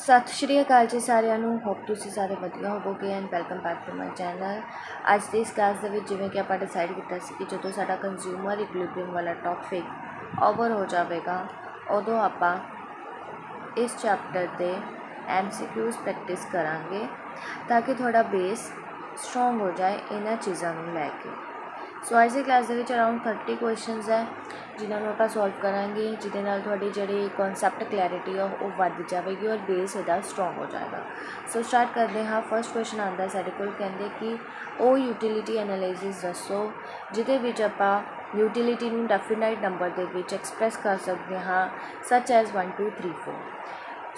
सत श्री अकाल जी सारिਆਂ ਨੂੰ। होप तुसीं सारे वधिया होवोगे and welcome back to my channel. अज की इस क्लास के जिवें कि आपां डिसाइड किया कि जो साडा कंज्यूमर इक्विलिब्रियम वाला टॉपिक ओवर हो जाएगा उदों आपां इस चैप्टर के MCQs प्रैक्टिस करांगे ताकि थोड़ा बेस स्ट्रोंग हो जाए इन्हां चीज़ों को लैके। सो अज की क्लास के अराउंड 30 क्वेश्चनस है जिन्होंने आप सॉल्व करांगे, जिहदे नाल तुहाडी जिहड़ी कॉन्सैप्ट क्लैरिटी है वो बढ़ जाएगी और बेस इहदा स्ट्रोंग हो जाएगा। सो स्टार्ट करते हैं। फर्स्ट क्वेश्चन आता है साडे कोल, कहंदे कि वो यूटिलिटी एनालिसिस दसो जिहदे विच आपां यूटिलिटी नूं डेफिनाइट नंबर दे विच एक्सप्रैस कर सकते हाँ, सच एज 1 2 3 4।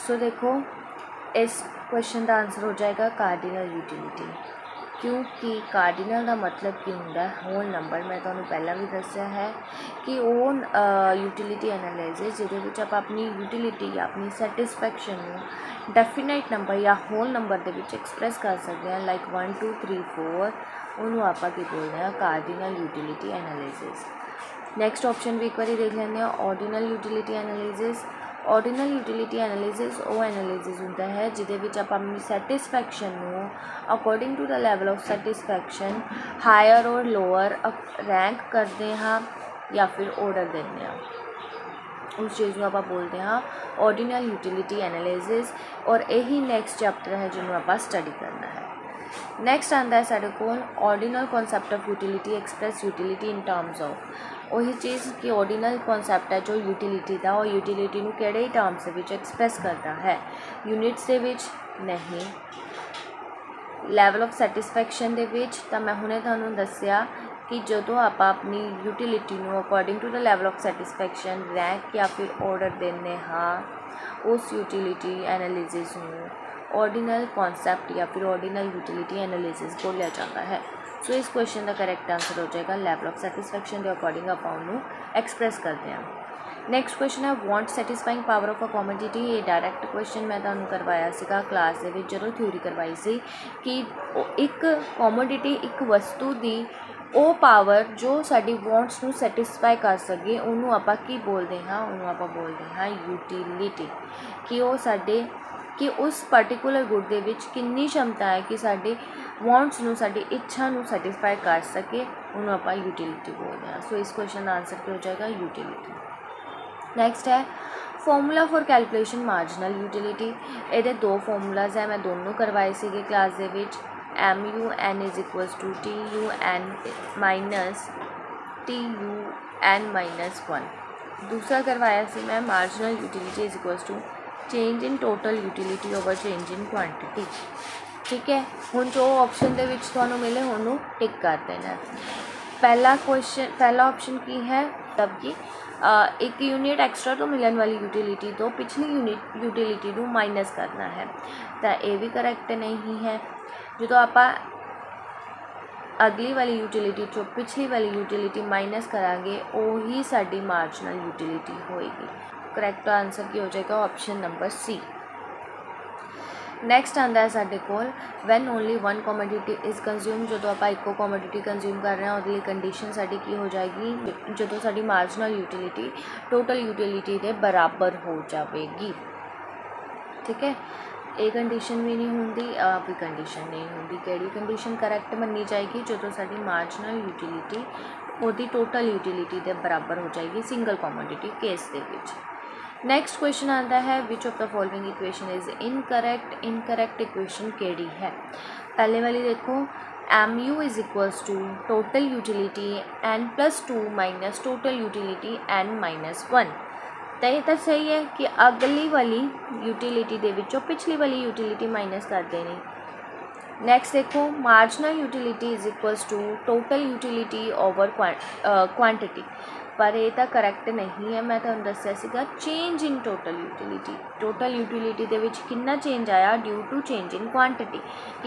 सो देखो इस क्वेश्चन का आंसर हो जाएगा कार्डिनल यूटिलिटी, क्योंकि कार्डिनल का मतलब की होंदा है होल नंबर। मैं तुहानूं पहला भी दस्सिया है कि वो यूटिलिटी एनालिसिस जिहदे विच आपां अपनी यूटिलिटी या अपनी सैटिस्फैक्शन नूं डेफिनाइट नंबर या होल नंबर दे विच एक्सप्रैस कर सकते हैं, लाइक 1 2 3 4। उन्होंने आपां की बोलते हैं cardinal utility analysis. Next option भी एक बार देख लेंगे, ordinal utility analysis. Ordinal utility analysis वो एनालिसिस होंदा है जिहदे विच आपां अपनी सैटिस्फैक्शन नूं according to the level of satisfaction higher और लोअर रैंक करते हाँ या फिर ऑर्डर देते हैं। उस चीज़ को आप बोलते हैं ऑर्डिनल यूटिलिटी एनालिसिस, और यही नैक्सट चैप्टर है जिन्होंने आप स्टडी करना है। नैक्सट आता है साढ़े कोल ordinal concept of utility express utility in terms of. वही चीज़ कि ऑर्डिनल कॉन्सैप्ट है जो यूटिलिटी का, और यूटिलिटी नूं किहड़े टर्म्स दे विच एक्सप्रैस करता है, यूनिट्स दे विच नहीं, लैवल ऑफ सैटिस्फैक्शन दे विच। तो मैं हुणे तुहानूं दस्सिया कि जो आप अपनी यूटिलिटी नूं according to the level of satisfaction rank या फिर ऑर्डर देने हाँ, उस यूटिलिटी एनालिसिस नूं ऑर्डिनल कॉन्सैप्ट या फिर ऑर्डिनल यूटिलिटी एनालिसिस बोलिया जाता है। सो इस क्वेश्चन का करेक्ट आंसर हो जाएगा लेवल ऑफ सैटिस्फैक्शन के अकॉर्डिंग आप उन्होंने एक्सप्रैस करते हैं। नैक्सट क्वेश्चन है want satisfying power of a commodity. ये डायरैक्ट क्वेश्चन मैं तुहानूं करवाया सीगा क्लास दे विच जदों थ्योरी करवाई सी कि एक कॉमोडिटी एक वस्तु की वो पावर जो साडी वॉन्ट्स नूं सैटिस्फाई कर सके उन्होंने आपां की बोलते हैं, उन्होंने आपां बोलते हैं यूटिलिटी। कि वो साडे कि उस पर्टिकुलर गुड दे विच कितनी क्षमता है कि साडी वॉन्ट्स नूं साडी इच्छा नूं सैटिस्फाई कर सके, उन्होंने आपां यूटिलिटी बोलते हैं। सो इस क्वेश्चन का आंसर क्या हो जाएगा यूटिलिटी। नैक्सट है formula for calculation marginal utility. ये दो फॉर्मूलाज है, मैं दोनों करवाए थे क्लास के विच। MUN is equals to TUN minus TUN minus 1। दूसरा करवाया सी मैं marginal utility is equals to change in total utility over change in quantity. ठीक है, हुण जो ऑप्शन दे विच तुहानूं मिले उन्होंने टिक कर देना। पहला ऑप्शन की है तब कि एक यूनिट एक्सट्रा तो मिलने वाली यूटिलिटी तो पिछली यूटिलिटी को माइनस करना है, तो ये भी करैक्ट नहीं है। जो आप अगली वाली यूटिलिटी चो पिछली वाली यूटिलिटी माइनस करांगे वही साडी मार्जिनल यूटिलिटी होएगी। करैक्ट आंसर की हो जाएगा ऑप्शन नंबर सी। नैक्सट आता है साढ़े कोल when only one commodity is consume. जो आप एको कॉमोडिटी कंज्यूम कर रहे हैं वो कंडीशन साड़ी की हो जाएगी जो sari marginal utility total utility के बराबर हो जाएगी। ठीक है, ये कंडीशन भी नहीं होंगी, भी कंडीशन नहीं होंगी। केड़ी कंडीशन करैक्ट मनी जाएगी जो साड़ी मार्जिनल यूटिलिटी वो टोटल यूटिलिटी के बराबर हो जाएगी सिंगल कॉमोडिटी केस के विच। नैक्सट क्वेश्चन आता है which of the following equation is incorrect. Incorrect equation केड़ी है? पहले वाली देखो MU is equals to total utility N plus 2 minus total utility N minus 1। तो ये तो सही है कि अगली वाली यूटिलिटी दे विचों पिछली वाली यूटिलिटी माइनस कर देनी। नैक्सट देखो marginal utility is equals to total utility over quantity, पर यह तो करैक्ट नहीं है। मैं तुहानूं दस्सिया सीगा change in total utility. Total utility दे विच कितना चेंज आया due to change in quantity.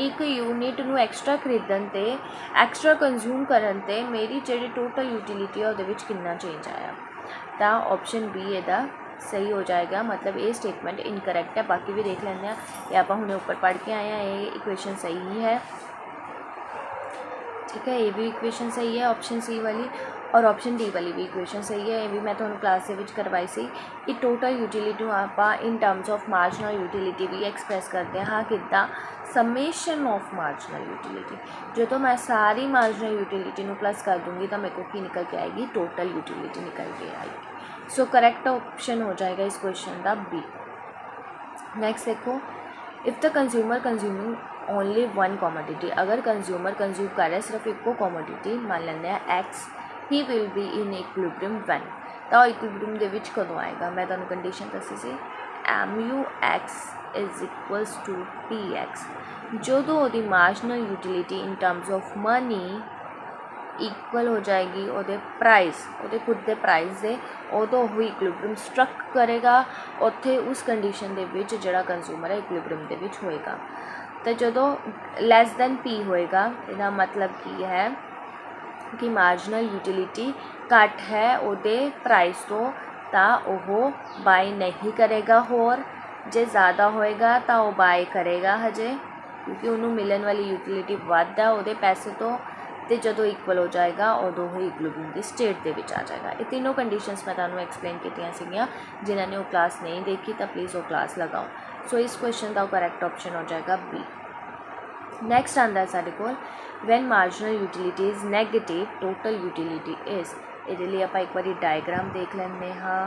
एक यूनिट नूं एक्सट्रा खरीदण ते एक्सट्रा कंज्यूम करन ते मेरी जिहड़ी टोटल यूटिलिटी है उहदे विच कितना चेंज आया। तो ऑप्शन बी इहदा सही हो जाएगा, मतलब ये स्टेटमेंट इनकरैक्ट है। बाकी भी देख लेंगे, ये आप हुणे ऊपर पढ़ के आए हैं, ये इक्वेशन सही है। ठीक है, ये भी इक्वेशन सही है ऑप्शन सी वाली। और ऑप्शन डी वाली भी इक्वेशन सही है। ये भी मैं ਤੁਹਾਨੂੰ क्लास ਦੇ ਵਿੱਚ करवाई सी कि टोटल यूटिलिटी ਨੂੰ ਆਪਾਂ इन टर्म्स ऑफ मार्जिनल यूटिलिटी भी एक्सप्रैस करते हैं। हाँ कितना समेशन ऑफ मार्जिनल यूटिलिटी, जो तो मैं सारी मार्जिनल यूटिलिटी ਨੂੰ प्लस कर दूँगी तो मेरे को की निकल के आएगी, टोटल यूटिलिटी निकल के आएगी। सो करेक्ट ऑप्शन हो जाएगा इस क्वेश्चन का बी। नैक्सट देखो, if the consumer consuming only one commodity, अगर कंज्यूमर कंज्यूम कर रहा है सिर्फ एको कॉमोडिटी, मान लेंगे X, he will be in equilibrium when, तो इक्विलिब्रियम ਦੇ ਵਿੱਚ ਕਦੋਂ ਆਏਗਾ। मैं ਤੁਹਾਨੂੰ कंडीशन दसी सी MUX is equals to PX, ਜਦੋਂ ਉਹਦੀ marginal utility in terms of money equal हो जाएगी ਉਹਦੇ प्राइस, ਉਹਦੇ खुद ਦੇ प्राइस ਦੇ, ਉਦੋਂ ਉਹ इक्विलिब्रियम स्ट्रक करेगा। ਉੱਥੇ उस कंडीशन ਦੇ ਵਿੱਚ ਜਿਹੜਾ कंज्यूमर है इक्विलिब्रियम ਦੇ ਵਿੱਚ ਹੋਏਗਾ। तो ਜਦੋਂ ਲੈਸ ਦੈਨ P ਹੋਏਗਾ, ਇਹਦਾ मतलब ਕੀ है कि मार्जिनल यूटिलिटी घट है ਉਹਦੇ प्राइस तो वो बाय नहीं करेगा, होर जे ज़्यादा होएगा तो वह बाय करेगा हजे, क्योंकि उन्होंने मिलन वाली यूटिलिटी वध है वो पैसे तो जो इक्वल हो जाएगा उदों ही इक्विलिब्रियम की स्टेट के विच आ जाएगा। ये तीनों कंडीशंस मैं तुहानूं एक्सप्लेन कीतियां सीगियां, जिन्होंने वो क्लास नहीं देखी तो प्लीज़ वो क्लास लगाओ। सो इस क्वेश्चन का करैक्ट ऑप्शन हो जाएगा बी। नैक्सट आता है साढ़े कोल, when marginal utility is negative total utility is, ये लिए आप एक बार डायग्राम देख लेंगे। हाँ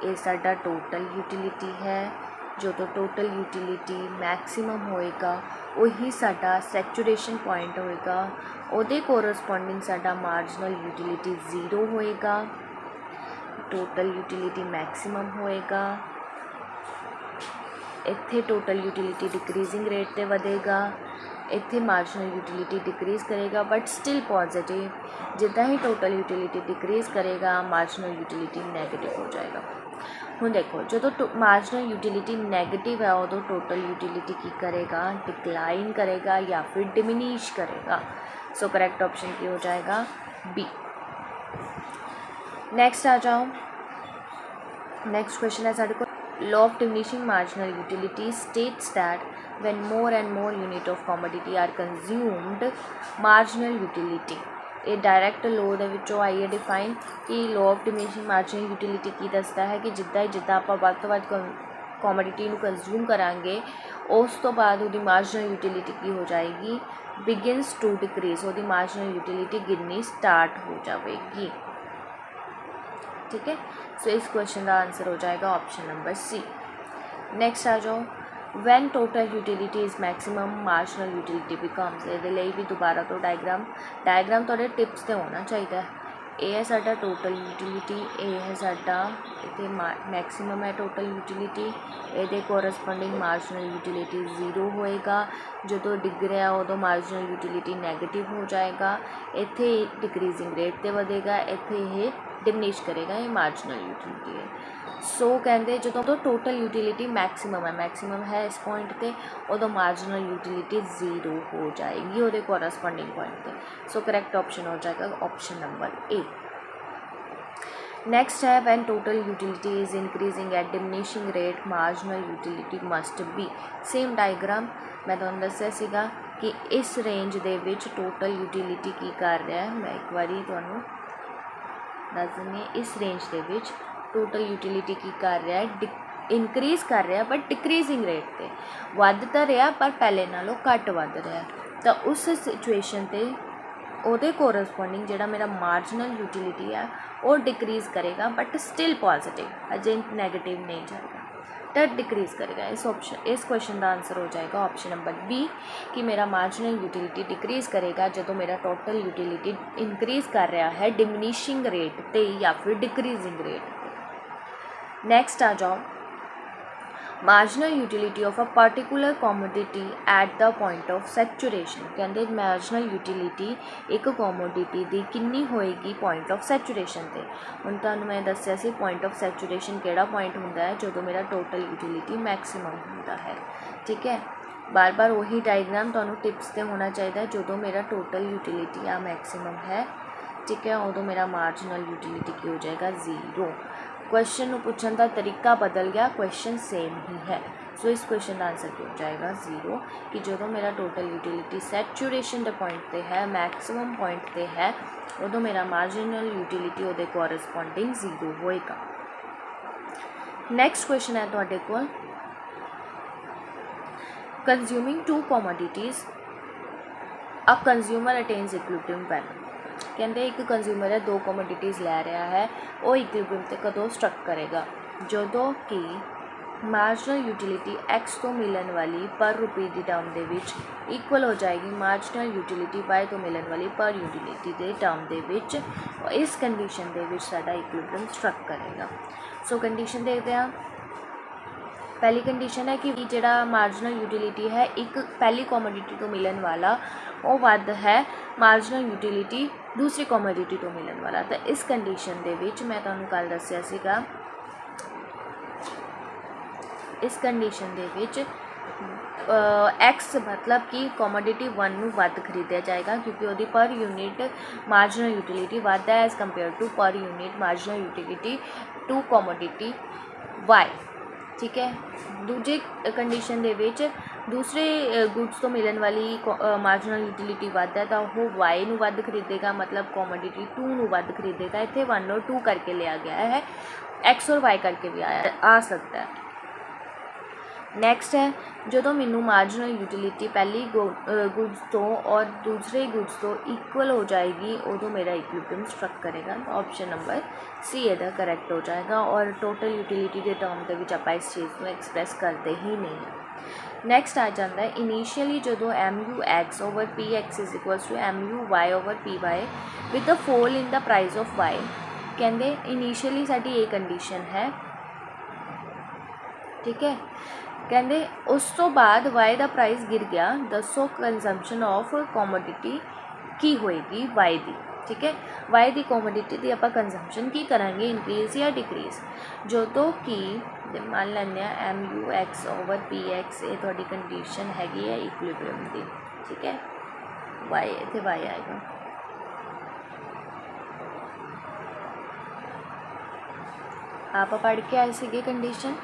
ये साडा टोटल यूटिलिटी है, जो तो टोटल यूटिलिटी मैक्सिमम होएगा वही साडा सैचुरेशन पॉइंट होएगा, उहदे कोरसपोंडिंग साडा मार्जिनल यूटिलिटी 0 होएगा, टोटल यूटिलिटी मैक्सिमम होएगा, इत्थे टोटल यूटिलिटी डिक्रीजिंग रेट ते वधेगा, इत्थे मार्जिनल यूटिलिटी डिक्रीज़ करेगा बट स्टिल पॉजिटिव, जिदा ही टोटल यूटिलिटी डिक्रीज़ करेगा मार्जिनल यूटिलिटी नैगेटिव हो जाएगा। हुण देखो जो मार्जिनल यूटिलिटी नैगेटिव है उदों टोटल यूटिलिटी की करेगा, डिक्लाइन करेगा या फिर डिमिनिश करेगा। सो करेक्ट ऑप्शन की हो जाएगा बी। नेक्स्ट आ जाओ, नेक्स्ट क्वेश्चन है साढ़े को, law of diminishing marginal utility states that when more and more unit of commodity are consumed marginal utility, ये डायरैक्ट लॉ ਦੇ ਵਿੱਚੋਂ आई है डिफाइन कि law of diminishing marginal utility की दसदा है कि जिदा ਆਪਾਂ ਵੱਧ ਤੋਂ ਵੱਧ कॉमोडिटी ਨੂੰ कंज्यूम करांगे उस तो बाद ਉਹਦੀ मार्जिनल यूटिलिटी की हो जाएगी, बिगिनस टू डिक्रीज, ਉਹਦੀ मार्जिनल यूटिलिटी गिननी स्टार्ट हो जाएगी। ठीक है, सो इस क्वेश्चन का आंसर हो जाएगा ऑप्शन नंबर सी। नैक्सट आ जाओ, van total utility is maximum marginal utility becomes, ये भी दोबारा तो डायग्राम थोड़े टिप्स से होना चाहिए। ये है साडा टोटल यूटिलिटी, ये है साडा इत्थे मैक्सिमम है टोटल यूटिलिटी, ये कोरसपोंडिंग मार्जिनल यूटिलिटी 0 होएगा, जो तो डिग रहा उदों मार्जिनल यूटिलिटी नैगेटिव हो जाएगा, इत्थे डिक्रीजिंग रेट ते वधेगा, इत्थे ये डिमिनिश करेगा, ये मार्जिनल यूटिलिटी है। सो कहते जो तो टोटल यूटिलिटी मैक्सिमम है इस पॉइंट पे, उदों मार्जिनल यूटिलिटी 0 हो जाएगी वो कोरसपोंडिंग पॉइंट पे। सो करेक्ट ऑप्शन हो जाएगा ऑप्शन नंबर ए। नेक्स्ट है, van total utility is increasing at diminishing rate marginal utility must be, same diagram मैं तुहानूं दस्सिया सीगा कि इस रेंज दे विच टोटल यूटिलिटी की कर रहा है, मैं एक बारी तुहानूं दस दिंदी, इस रेंज दे विच टोटल यूटिलिटी की कर रहा है, इनक्रीज़ कर रहा बट डिक्रीजिंग रेट पे वध तो रहा पर पहले नालों घट वध रहा, तो उस सिचुएशन ते ਉਹਦੇ कोरसपोंडिंग ਜਿਹੜਾ मेरा मार्जिनल यूटिलिटी है वो डिक्रीज़ करेगा बट स्टिल पॉजिटिव, अजे नैगेटिव नहीं जाएगा, तो डिक्रीज़ करेगा। इस क्वेश्चन का आंसर हो जाएगा ऑप्शन नंबर बी कि मेरा मार्जिनल यूटिलिटी डिक्रीज़ करेगा जो मेरा टोटल यूटिलिटी इनक्रीज़ कर रहा है डिमिनिशिंग रेट ते या फिर डिक्रीजिंग रेट। नेक्स्ट आ जाओ, marginal utility of a particular commodity at the point of saturation, कहते मार्जिनल यूटिलिटी एक कॉमोडिटी की कितनी होएगी पॉइंट ऑफ सैचुरेशन ते। हुण तुहानूं मैं दस्सिया सी पॉइंट ऑफ सैचुरेशन किहड़ा पॉइंट हुंदा है, जो मेरा टोटल यूटिलिटी मैक्सिमम हुंदा है। ठीक है, बार बार वही डायग्राम तुहानूं टिप्स ते होना चाहिए, जो मेरा टोटल यूटिलिटी आ मैक्सिमम है, ठीक है, उदों मेरा मार्जिनल यूटिलिटी की हो जाएगा 0। क्वेश्चन ਨੂੰ ਪੁੱਛਣ ਦਾ ਤਰੀਕਾ ਬਦਲ ਗਿਆ, क्वेश्चन सेम ही है। सो इस क्वेश्चन का आंसर क्या हो जाएगा 0 कि जो मेरा टोटल यूटिलिटी सैचुरेशन के पॉइंट पर है, मैक्सिमम पॉइंट पर है, उदों मेरा मार्जिनल यूटिलिटी वो कोरसपोंडिंग 0 होएगा। नैक्सट क्वेश्चन है तुहाडे कोल, consuming 2 commodities a consumer attains equilibrium when. कहते एक कंज्यूमर है 2 कमोडिटीज़ लै रहा है, वो इक्विलिब्रियम ते कदों स्ट्रक करेगा, जदों कि मार्जिनल यूटिलिटी एक्स तो मिलने वाली पर रुपये की टर्म के विच इक्वल हो जाएगी मार्जिनल यूटिलिटी वाई तो मिलने वाली पर यूटिलिटी के टर्म के विच। इस कंडीशन के विच साडा इक्विलिब्रियम स्ट्रक करेगा। सो कंडीशन देखते हैं। पहली कंडीशन है कि जिहड़ा मार्जिनल यूटिलिटी है एक पहली कमोडिटी तो मिलने वाला वो वध है मार्जिनल यूटिलिटी दूसरी कमोडिटी तो मिलने वाला। तो इस कंडीशन के विच मैं तुहानूं कल दस्सिया सीगा, इस कंडीशन के विच एक्स मतलब कि कमोडिटी 1 नूं वध खरीदा जाएगा क्योंकि वो पर यूनिट मार्जिनल यूटिलिटी वध है as compare to per unit marginal utility to commodity Y. ठीक है। दूजी कंडीशन के विच दूसरे गुड्स तो मिलने वाली मार्जिनल यूटिलिटी वध है तो वह वाई नूं वध खरीदेगा, मतलब कमोडिटी 2 नूं वध खरीदेगा। इत्थे 1 और 2 करके लिया गया है, एक्स और वाई करके भी आ सकता है। नैक्सट है जो मैनू मार्जिनल यूटिलिटी पहली गुड्स तो और दूसरे गुड्स तो इक्वल हो जाएगी उदों मेरा इक्विलिब्रियम स्ट्रक करेगा। ऑप्शन नंबर सी ਇਹਦਾ करैक्ट हो जाएगा। और टोटल यूटिलिटी के टर्म के विच आपां इस चीज़ को एक्सप्रैस करते ही नहीं। नैक्सट आ जाता है इनीशियली जो M U X over P X is equals to M U Y over P Y with the fall in the price of Y. कहते इनीशियली साडी ये कंडीशन है। ठीक है। कहते उस तो बाद वाई का प्राइस गिर गया, दसो कंजम्पशन ऑफ कमोडिटी की होएगी वाई की। ठीक है। वाई की कमोडिटी की आप कंजम्पशन की करांगे, इनक्रीज या डिक्रीज। जो तो कि मान लेंगे M U X over P X ये थोड़ी कंडीशन हैगी है इक्विलिब्रियम की। ठीक है। वाई इतने वाई आएगा। आप पढ़ के आए थे कंडीशन।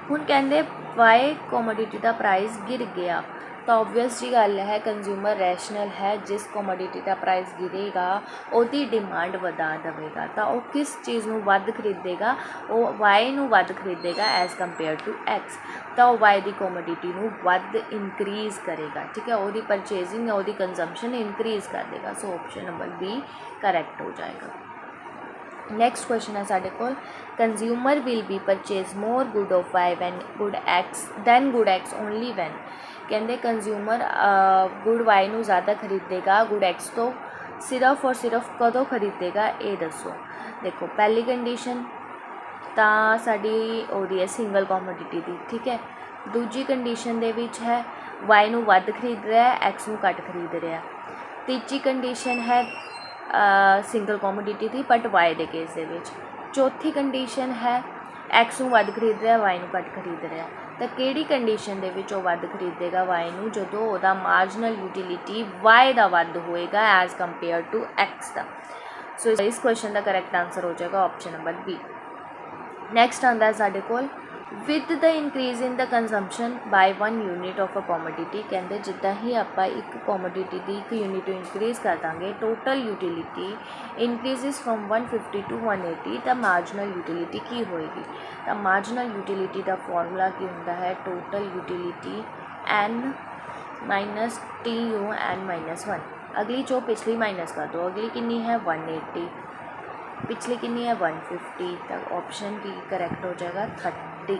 हुण कहते वाई कमोडिटी का प्राइस गिर गया तो ऑबवियस जी गल है कंज्यूमर रैशनल है, जिस कमोडिटी का प्राइस गिरेगा उसकी डिमांड वधा देगा तो वह किस चीज़ को वध खरीदेगा, वो वाई नूं वध खरीदेगा एज़ कंपेयर टू एक्स। तो वाई की कमोडिटी को वध इनक्रीज़ करेगा। ठीक है। वो परचेजिंग है वो कंजम्पशन इनक्रीज़ कर देगा। So option number B correct हो जाएगा। नैक्सट क्वेश्चन है साढ़े को consumer will be purchase more good of Y when good X than good X only when. कहते कंज्यूमर गुड वाई नूं ज़्यादा खरीदेगा गुड एक्स तो सिर्फ और सिर्फ कदों खरीदेगा ये दसो। देखो पहली कंडीशन तो साड़ी होती है सिंगल कमोडिटी की। ठीक है। दूजी कंडीशन दे विच है वाई नूं वध खरीद रहा है एक्स नूं घट खरीद रहा है। तीजी कंडीशन है सिंगल कमोडिटी थी बट वाई के केस दे विच। चौथी कंडीशन है एक्स नूं वध खरीद रहा वाई नूं घट खरीद रहा। तो किहड़ी कंडीशन दे विच वध खरीदेगा वाई नूं जदों उहदा मार्जिनल यूटिलिटी वाई दा वध होएगा एज़ कंपेयर टू एक्स दा। सो इस क्वेश्चन का करैक्ट आंसर हो जाएगा ऑप्शन नंबर बी। नैक्सट आता है साढ़े कोल with the increase in the consumption by 1 unit of a commodity. कहते जिदा ही आप एक कमोडिटी की 1 यूनिट इनक्रीज कर देंगे total utility increases from 150 to 180 तो मार्जिनल यूटिलिटी की होएगी। तो मार्जिनल यूटिलिटी का फॉर्मूला की होंदा है total utility N minus T U N minus 1। अगली चो पिछली माइनस कर दो, अगली कितनी है 180, पिछली कितनी है 150। तक ऑप्शन बी करेक्ट हो जाएगा 30।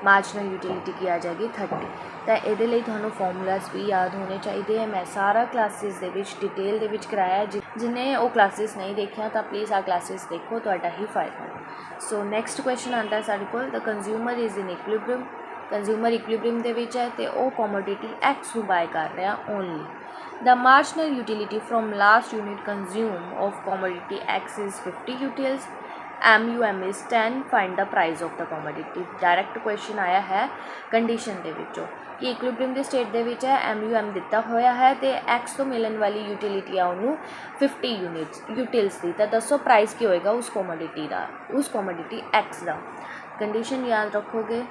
मार्जिनल यूटिलिटी की आ जाएगी 30। तो ये लिए थानू फॉर्मूलाज भी याद होने चाहिए। मैं सारा क्लासिस दे विच डिटेल दे विच कराया, जिन्हें वो क्लासिस नहीं देखिया तो प्लीज़ आ क्लासिस देखो, तो ही फायदा है। सो नैक्सट क्वेश्चन आता है साढ़े को the consumer is in equilibrium. Consumer equilibrium दे विच है तो वह कमोडिटी एक्स नूं बाय कर रहा only. The marginal utility from last unit consumed of commodity X is 50 utils MUM is 10 find the price of the commodity. Direct question आया है कंडीशन दे विचों कि इक्विलिब्रियम दी स्टेट दे विच है MUM दिता होया है तो X तो मिलन वाली यूटिलिटी आ उन्होंने 50 यूटिल्स दी, तो दसो प्राइस की होएगा उस कमोडिटी का, उस कमोडिटी X का। कंडीशन याद रखोगे,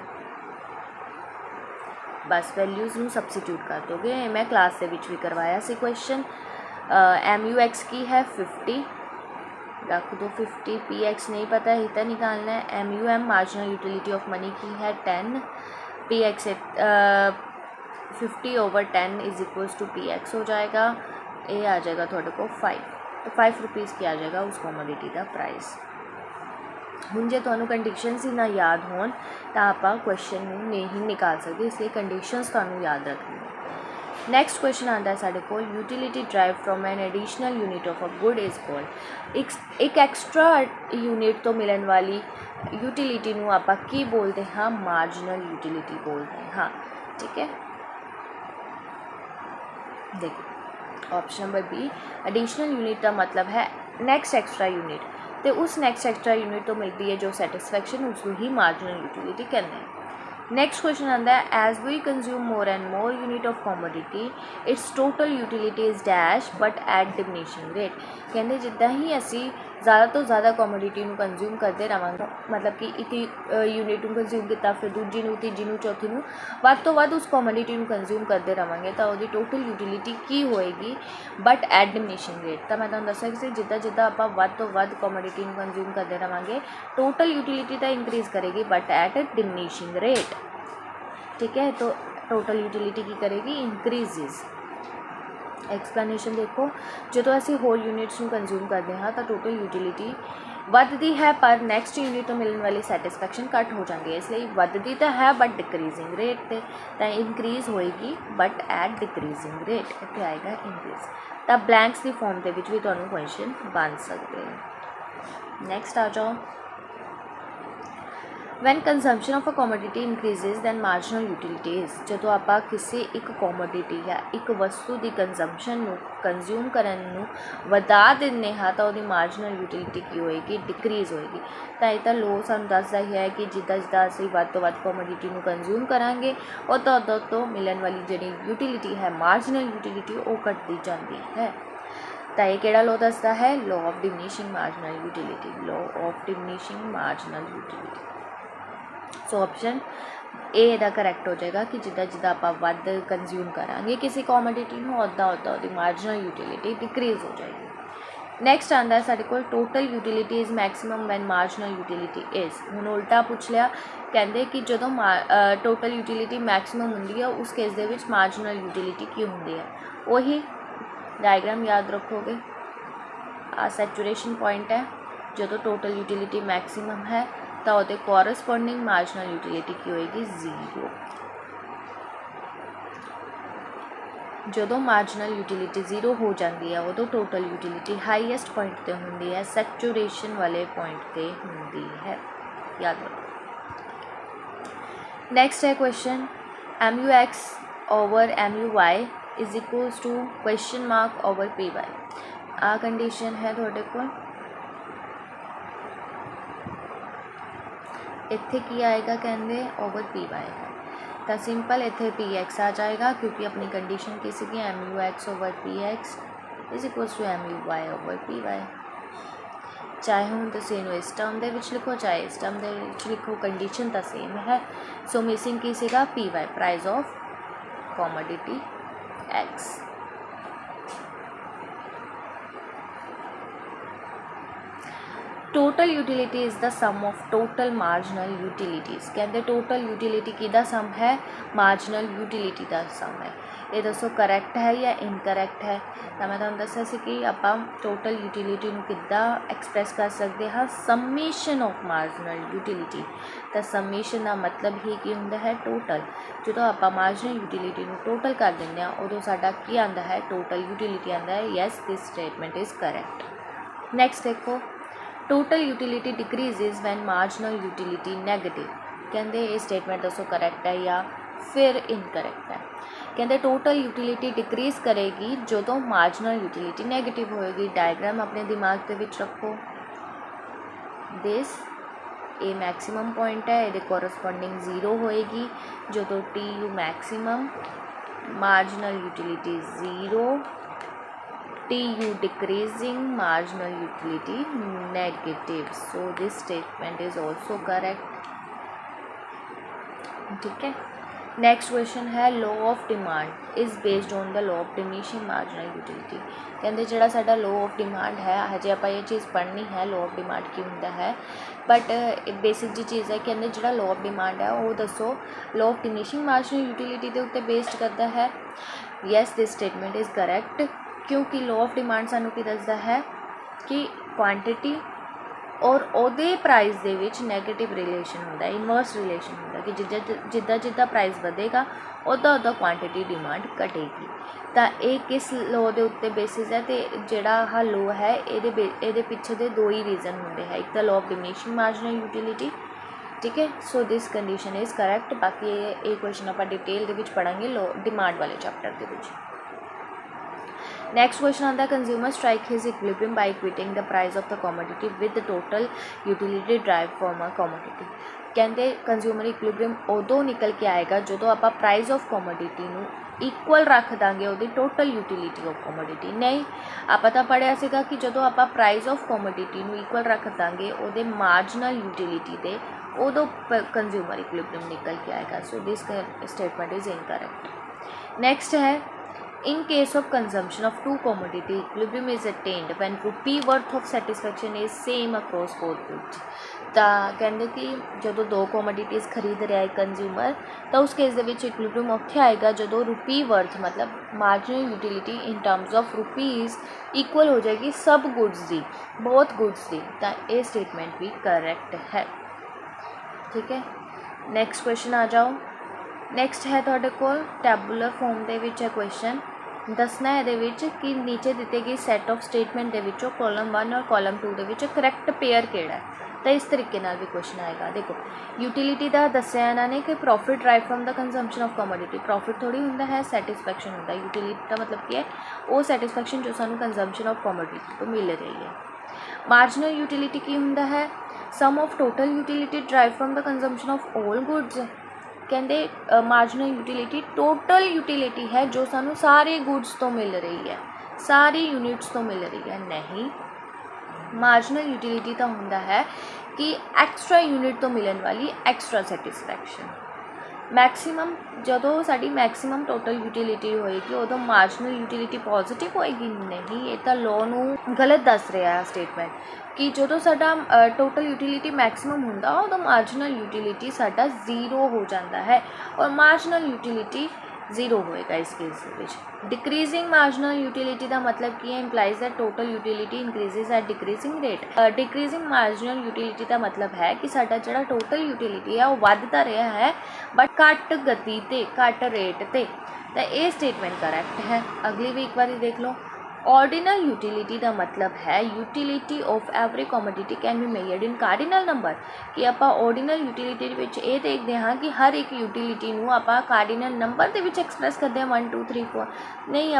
बस वैल्यूज़ नू सबसीट्यूट कर दोगे। मैं क्लास के भी करवाया सी क्वेश्चन। MUX की है 50, रख दो 50। PX नहीं पता है, इतना निकालना है। MUM marginal utility of money की है 10, PX 50 over 10 is equals to PX हो जाएगा। ये आ जाएगा थोड़े को 5, तो 5 रुपीज़ की आ जाएगा उस कमोडिटी का प्राइस। हुण जे तुहानूं कंडीशनस ही ना याद होण तां आपां क्वेश्चन नूं नहीं निकाल सकते, इसलिए कंडीशनस तुहानूं याद रखनी है। नैक्सट क्वेश्चन आता है साढ़े को utility drive from an additional unit of a good is called. एक एक्सट्रा यूनिट तो मिलन वाली यूटिलिटी नूं आपां की बोलते हाँ, मार्जिनल यूटिलिटी बोलते हैं। हाँ ठीक है, देखो option number B, additional unit का मतलब है नैक्सट एक्सट्रा यूनिट, तो उस नैक्सट एक्सट्रा यूनिट तो मिलती है जो सैटिस्फैक्शन, उसको ही मार्जिनल यूटिलिटी कहते हैं। नैक्सट क्वेश्चन आता है as we consume more and more unit of commodity its total utility is dash but at diminishing rate. कहते जिदा ही असी ज़्यादा तो ज़्यादा कमोडिटी नूं कंज्यूम करते रहांगे, मतलब कि एक यूनिट नूं कंज्यूम किया, फिर दूजी नूं, तीजी नूं, चौथी नूं, वध तो वध उस कमोडिटी नूं कंज्यूम करते रहांगे तो उसकी टोटल यूटिलिटी की होएगी बट एट डिमिनिशिंग रेट। तो मैं तुहानूं दस्सिया कि जिद्दां जिद्दां आपां वध तो वध कमोडिटी नूं कंज्यूम करते रहांगे टोटल यूटिलिटी तो इंक्रीज़ करेगी बट एट डिमिनिशिंग रेट। ठीक है, तो टोटल यूटिलिटी की करेगी, इंक्रीजेस। एक्सप्लेनेशन देखो, जो असी होल यूनिट्स नूं कंज्यूम करते हैं तो टोटल यूटिलिटी वधदी है पर नैक्सट यूनिट तो मिलने वाली सैटिस्फैक्शन घट हो जाती है, इसलिए वधदी तो है बट डिक्रीजिंग रेट पे, तो इंक्रीज होएगी बट एट डिक्रीजिंग रेट, इत्थे आएगा इंक्रीज। तो ब्लैंक्स की फॉर्म के भी तुहानूं क्वेश्चन बन सकते हैं। नैक्सट आ जाओ, when consumption of a commodity increases then marginal utilities. जो आप किसी एक कमोडिटी या एक वस्तु की कंजम्पशन नूं कंज्यूम करन नूं वधा दिंदे हाँ तो वो मार्जिनल यूटिलिटी की होएगी, डिक्रीज़ होएगी। तो ये तो लो सानूं दसदा ही है कि जिद्दां जिद्दां असीं वध तो वध कमोडिटी नूं कंज्यूम करांगे उद्दां उद्दां तो मिलन वाली जिहड़ी यूटिलिटी है मार्जिनल यूटिलिटी वो घटदी जाती है। तो ये किहड़ा लॉ दसदा है, law of diminishing marginal utility, law of diminishing marginal utility. So option A इहदा करैक्ट हो जाएगा कि जिद्दां जिद्दां आपां वध कंज्यूम करांगे किसी कमोडिटी नूं उद्दां उद्दां उहदी मार्जिनल यूटिलिटी डिक्रीज़ हो जाएगी। नैक्सट आंदा है साडे कोल total utility is maximum when marginal utility is. हुण उल्टा पुछ लिया, कहते कि जो टोटल यूटिलिटी मैक्सिमम हुंदी है उस केस दे विच मार्जिनल यूटिलिटी की हुंदी है। वही डायग्राम याद रखोगे, आ सैचुरेशन पॉइंट है, जो टोटल यूटिलिटी मैक्सिमम है तो वो कॉरस्पॉन्डिंग मार्जिनल यूटिलिटी की होएगी 0। जो मार्जिनल यूटिलिटी 0 हो जाती है उदों टोटल यूटिलिटी हाईएस्ट पॉइंट पर होंदी है, सैचुरेशन वाले पॉइंट पर होंदी है, याद रखो। नैक्सट है question MUX over MUY is equals to question mark over PY। आ कंडीशन है थोड़े को, इत्थे की आएगा कहते ओवर PY है, तो सिंपल इत्थे PX आ जाएगा क्योंकि अपनी कंडीशन किसी की MUX over PX is equals to MUY over PY। चाहे हूँ तुसीं इहनूं इस टर्म दे विच लिखो चाहे इस टर्म दे विच लिखो, कंडीशन तो सेम है। सो मिसिंग की सीगा PY, price of commodity X। Total utility is the sum of total marginal utilities. कहते टोटल यूटिलिटी किहदा सम है, मार्जिनल यूटिलिटी का सम है। ये दसो करैक्ट है या इनकरैक्ट है। तो मैं तुहानूं दस्सिया सी कि आपां टोटल यूटिलिटी नूं किद्दां एक्सप्रैस कर सकते हाँ, सम्मेशन ऑफ मार्जिनल यूटिलिटी। तो सम्मेशन का मतलब ही की हुंदा है टोटल। जो आपां मार्जिनल यूटिलिटी नूं टोटल कर दिंदे हां उदों साडा की आंदा है, टोटल यूटिलिटी आंदा है। Yes, this statement is correct. Next देखो, total utility decreases when marginal utility negative. कहते ये स्टेटमेंट दसो करैक्ट है या फिर इनकरैक्ट है। कहते टोटल यूटिलिटी डिक्रीज़ करेगी जो मार्जिनल यूटिलिटी नैगेटिव होएगी। डायग्राम अपने दिमाग के विच रखो, दिस ये मैक्सिमम पॉइंट है, ये कोरस्पोंडिंग जीरो होएगी जो तो T U maximum, marginal utility zero, T U decreasing, marginal utility negative. So this statement is also correct. ठीक है, नेक्स्ट क्वेश्चन है law of demand is based on the law of diminishing marginal utility. कहते ਜਿਹੜਾ ਸਾਡਾ law of demand है हजे आप ये चीज़ पढ़नी है लॉ ऑफ डिमांड की होंदा है, बट बेसिक जी चीज़ है कहते ਜਿਹੜਾ लॉ ऑफ डिमांड है वो दसो law of diminishing marginal utility के उत्ते बेस्ड करता है। Yes this statement is correct, क्योंकि लॉ ऑफ डिमांड सानू की दसदा है कि क्वांटिटी और ਉਹਦੇ प्राइस ਦੇ ਵਿੱਚ ਨੈਗੇਟਿਵ ਰਿਲੇਸ਼ਨ ਹੁੰਦਾ, ਇਨਵਰਸ ਰਿਲੇਸ਼ਨ ਹੁੰਦਾ ਕਿ ਜਿੱਦਾਂ ਜਿੱਦਾਂ ਪ੍ਰਾਈਸ ਵਧੇਗਾ ਉੱਦਾਂ ਉੱਦਾਂ ਕੁਆਂਟਿਟੀ ਡਿਮਾਂਡ ਘਟੇਗੀ। ਤਾਂ ਇਹ ਕਿਸ ਲੋ ਦੇ ਉੱਤੇ ਬੇਸਿਸ ਹੈ, ਤੇ ਜਿਹੜਾ ਆਹ ਲੋ ਹੈ ਇਹਦੇ ਪਿੱਛੇ ਦੇ ਦੋ ਹੀ ਰੀਜ਼ਨ ਹੁੰਦੇ ਹੈ, ਇੱਕ ਤਾਂ ਲੋ ਆਫ ਡਿਮਿਨਿਸ਼ਿੰਗ ਮਾਰਜਨਲ ਯੂਟਿਲਿਟੀ। ठीक है, so this condition is correct. बाकी ये क्वेश्चन आप डिटेल के पढ़ांगे लो डिमांड वाले चैप्टर के। नेक्स्ट क्वेश्चन आता है consumer strike his equilibrium bye equating the price of the commodity with the total utility drive from a commodity. कहते कंज्यूमर इक्विलिब्रियम उदों निकल के आएगा जो आप प्राइस ऑफ कमोडिटी नू इक्वल रख देंगे वो टोटल यूटिलिटी ऑफ कमोडिटी। नहीं, आप तो पढ़िया सीगा कि जो आप प्राइस ऑफ कमोडिटी नू इक्वल रख देंगे वो मार्जिनल यूटिलिटी दे उदों कंज्यूमर इक्विलिब्रियम निकल के आएगा। So this statement is incorrect. Next है in case of consumption of two commodity equilibrium is attained when rupee worth of satisfaction is same across both goods। ਤਾਂ ਕਹਿੰਦੇ ਕਿ ਜਦੋਂ ਦੋ ਕੋਮੋਡਿਟੀਜ਼ ਖਰੀਦ ਰਿਹਾ ਹੈ ਕੰਜ਼ਿਊਮਰ ਤਾਂ ਉਸ ਕੇਸ ਦੇ ਵਿੱਚ ਇਕੁਇਲਿਬਰੀਅਮ ਉੱਥੇ ਆਏਗਾ ਜਦੋਂ ਰੁਪੀ ਵਰਥ ਮਤਲਬ marginal utility in terms of rupees equal ਹੋ ਜਾਏਗੀ ਸਭ ਗੁੱਡਸ ਦੀ, ਬਹੁਤ ਗੁੱਡਸ ਦੀ। ਤਾਂ ਇਹ ਸਟੇਟਮੈਂਟ ਵੀ ਕਰੈਕਟ ਹੈ। ਠੀਕ ਹੈ, ਨੈਕਸਟ क्वेश्चन आ जाओ। नैक्सट है तुहाडे कोल टैबूलर फॉर्म दे विच है क्वेश्चन दसना है कि नीचे दिते गए सैट ऑफ स्टेटमेंट दे विचों कॉलम 1 और कॉलम 2 दे विच करैक्ट पेयर किहड़ा है। तो इस तरीके नाल भी क्वेश्चन आएगा। देखो यूटिलिटी का दस्या इन्होंने कि profit drive from the consumption of commodity. Profit थोड़ी होंदा है, सैटिस्फैक्शन होंदा। यूटिलिटी का मतलब क्या है, वो सैटिस्फैक्शन जो सानू कंजम्पशन ऑफ कमोडिटी तो मिल रही है। मार्जिनल यूटिलिटी की होंदा है, sum of total utility drive from the consumption of all goods. कहते मार्जिनल यूटिलिटी टोटल यूटिलिटी है जो सानू सारे गुड्स तो मिल रही है, सारी यूनिट्स तो मिल रही है। नहीं, मार्जिनल यूटिलिटी तो होंदा है कि एक्स्ट्रा यूनिट तो मिलने वाली एक्स्ट्रा सैटिस्फैक्शन। मैक्सीमम जदों साडी मैक्सीमम टोटल यूटिलिटी होएगी उदों मार्जिनल यूटिलिटी पॉजिटिव होएगी। नहीं, ये तो लॉ नू गलत दस रहा है स्टेटमेंट कि जो साडा टोटल यूटिलिटी मैक्सीमम होंदा उदों मार्जिनल यूटिलिटी साडा जीरो हो जाता है और मार्जिनल यूटिलिटी जीरो होएगा। इस केस में डिक्रीजिंग मार्जिनल यूटिलिटी का मतलब की है, implies that total utility increases at decreasing rate. Decreasing marginal utility का मतलब है कि साडा जिहड़ा टोटल यूटिलिटी है वो वधदा रहा है बट घट गति ते घट रेट ते। तो ये स्टेटमेंट करैक्ट है। अगली भी एक बार देख लो। ऑर्डिनल यूटिलिटी का मतलब है utility of every commodity can be measured in cardinal number. कि आप ऑर्डिनल यूटिलिटी ये देखते हाँ कि हर एक यूटिलिटी नू आप कार्डिनल नंबर के एक्सप्रैस करते हैं 1 2 3 4। नहीं,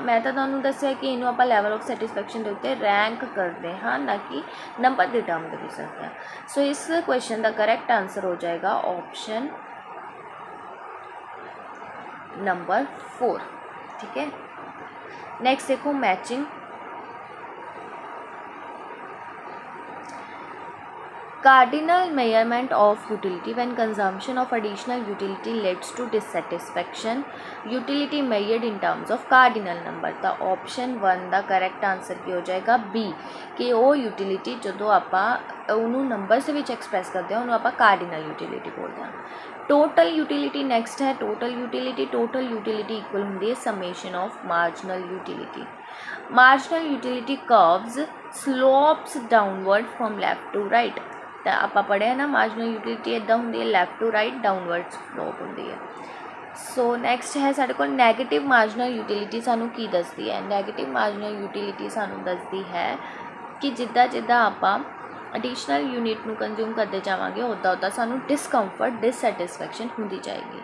मैं तो तुहानू दस्सिया कि इनू आप लैवल ऑफ सैटिस्फैक्शन के उत्ते रैंक करते हाँ, ना कि नंबर के टर्म के विच करते हैं। सो इस क्वेश्चन का करैक्ट आंसर हो जाएगा ऑप्शन नंबर 4। ठीक है, नेक्स्ट देखो matching. Cardinal measurement of utility when consumption of additional utility leads to dissatisfaction utility measured in terms of cardinal number. तो ऑप्शन 1 का करैक्ट आंसर की हो जाएगा बी कि वो यूटिलिटी जो आप नंबर से एक्सप्रैस करते हैं उन्होंने आप कार्डिनल यूटिलिटी बोलते हैं। टोटल यूटिलिटी नेक्स्ट है। टोटल यूटिलिटी इक्वल होंगी है summation of marginal utility. Marginal utility curves slopes downward from left to right. तो आप पढ़े ना मार्जिनल यूटिलिटी इदा होंगी है left to right downward slope होंगी है। सो नेक्स्ट है साढ़े को नैगेटिव मार्जिनल यूटिलिटी सानू की दसदी है। नैगेटिव मार्जिनल यूटिलिटी सानू दसदी है कि जिद्दां जिद्दां आपां एडिशनल यूनिट नू कंज्यूम करते जावांगे उदा उदा सानू डिसकंफर्ट डिससैटिस्फैक्शन होंदी जाएगी।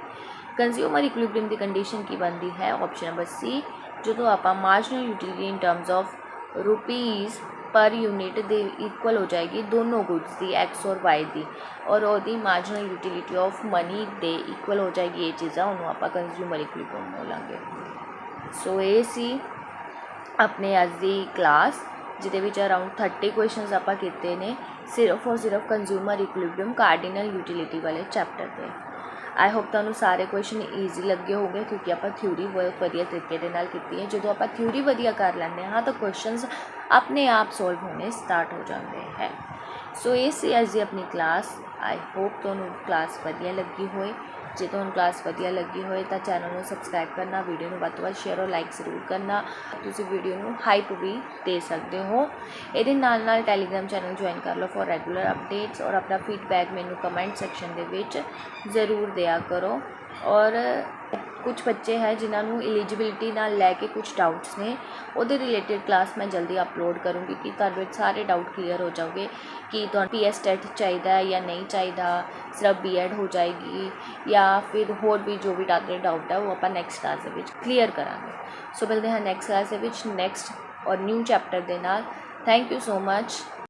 कंज्यूमर इक्विलिब्रियम की कंडीशन की बनती है ऑप्शन नंबर सी जो आप marginal utility in terms of rupees per unit ਦੇ ਇਕੁਅਲ ਹੋ ਜਾਏਗੀ ਦੋਨੋਂ ਗੁੱਡਸ ਦੀ ਐਕਸ ਔਰ ਵਾਈ ਦੀ, ਔਰ ਉਹਦੀ ਮਾਰਜਨਲ ਯੂਟਿਲਿਟੀ ਆਫ ਮਨੀ ਦੇ ਇਕੁਅਲ ਹੋ ਜਾਏਗੀ। ਇਹ ਚੀਜ਼ਾਂ ਉਹਨੂੰ ਆਪਾਂ ਕੰਜ਼ਿਊਮਰ ਇਕੁਇਲਿਬ੍ਰੀਅਮ ਬੋਲਾਂਗੇ। ਸੋ ਇਹ ਸੀ ਆਪਣੇ ਅੱਜ ਦੀ ਕਲਾਸ, ਜਿਹਦੇ ਵਿੱਚ ਅਰਾਊਂਡ 30 ਕੁਐਸਚਨਸ ਆਪਾਂ ਕੀਤੇ ਨੇ ਸਿਰਫ ਔਰ ਸਿਰਫ ਕੰਜ਼ਿਊਮਰ ਇਕੁਇਲਿਬ੍ਰੀਅਮ ਕਾਰਡੀਨਲ ਯੂਟਿਲਿਟੀ ਵਾਲੇ ਚੈਪਟਰ ਦੇ। ਆਈ ਹੋਪ ਤੁਹਾਨੂੰ ਸਾਰੇ ਕੁਐਸਚਨ ਈਜ਼ੀ ਲੱਗੇ ਹੋਗੇ, ਕਿਉਂਕਿ ਆਪਾਂ ਥਿਊਰੀ ਬਹੁਤ ਵਧੀਆ ਤਰੀਕੇ ਦੇ ਨਾਲ ਕੀਤੀ ਹੈ। ਜਦੋਂ ਆਪਾਂ ਥਿਊਰੀ ਵਧੀਆ ਕਰ ਲੈਂਦੇ ਹਾਂ ਤਾਂ ਕੁਐਸਚਨਸ ਆਪਣੇ ਆਪ ਸੋਲਵ ਹੋਣੇ ਸਟਾਰਟ ਹੋ ਜਾਂਦੇ ਹੈ। ਸੋ ਇਹ ਸੀ ਅੱਜ ਦੀ ਆਪਣੀ ਕਲਾਸ। ਆਈ ਹੋਪ ਤੁਹਾਨੂੰ ਕਲਾਸ ਵਧੀਆ ਲੱਗੀ ਹੋਏ। ਜੇ ਤੁਹਾਨੂੰ ਕਲਾਸ ਵਧੀਆ ਲੱਗੀ ਹੋਏ ਤਾਂ ਚੈਨਲ ਨੂੰ ਸਬਸਕ੍ਰਾਈਬ ਕਰਨਾ, ਵੀਡੀਓ ਨੂੰ ਵੱਧ ਤੋਂ ਵੱਧ ਸ਼ੇਅਰ ਔਰ ਲਾਈਕ ਜ਼ਰੂਰ ਕਰਨਾ। ਤੁਸੀਂ ਵੀਡੀਓ ਨੂੰ ਹਾਈਪ ਵੀ ਦੇ ਸਕਦੇ ਹੋ। ਇਹਦੇ ਨਾਲ ਨਾਲ ਟੈਲੀਗ੍ਰਾਮ ਚੈਨਲ ਜੁਆਇਨ ਕਰ ਲਓ ਫॉर ਰੈਗੂਲਰ ਅਪਡੇਟਸ, ਔਰ ਆਪਣਾ ਫੀਡਬੈਕ ਮੈਨੂੰ ਕਮੈਂਟ ਸੈਕਸ਼ਨ ਦੇ ਵਿੱਚ ਜ਼ਰੂਰ ਦਿਆ ਕਰੋ। ਔਰ ਕੁਛ ਬੱਚੇ ਹੈ ਜਿਨ੍ਹਾਂ ਨੂੰ ਐਲੀਜੀਬਿਲਿਟੀ ਨਾਲ ਲੈ ਕੇ ਕੁਛ ਡਾਊਟਸ ਨੇ, ਉਹਦੇ ਰਿਲੇਟਿਡ ਕਲਾਸ ਮੈਂ ਜਲਦੀ ਅਪਲੋਡ ਕਰੂੰਗੀ ਕਿ ਤੁਹਾਡੇ ਵਿੱਚ ਸਾਰੇ ਡਾਊਟ ਕਲੀਅਰ ਹੋ ਜਾਓਗੇ ਕਿ ਤੁਹਾਨੂੰ PS ਟੈਟ ਚਾਹੀਦਾ ਹੈ ਜਾਂ ਨਹੀਂ ਚਾਹੀਦਾ, ਸਿਰਫ B.Ed ਹੋ ਜਾਏਗੀ ਜਾਂ ਫਿਰ ਹੋਰ ਵੀ ਜੋ ਵੀ ਡਾਊਟ ਹੈ ਉਹ ਆਪਾਂ ਨੈਕਸਟ ਕਲਾਸ ਦੇ ਵਿੱਚ ਕਲੀਅਰ ਕਰਾਂਗੇ। ਸੋ ਮਿਲਦੇ ਹਾਂ ਨੈਕਸਟ ਕਲਾਸ ਦੇ ਵਿੱਚ ਨੈਕਸਟ ਔਰ ਨਿਊ ਚੈਪਟਰ ਦੇ ਨਾਲ। Thank you so much.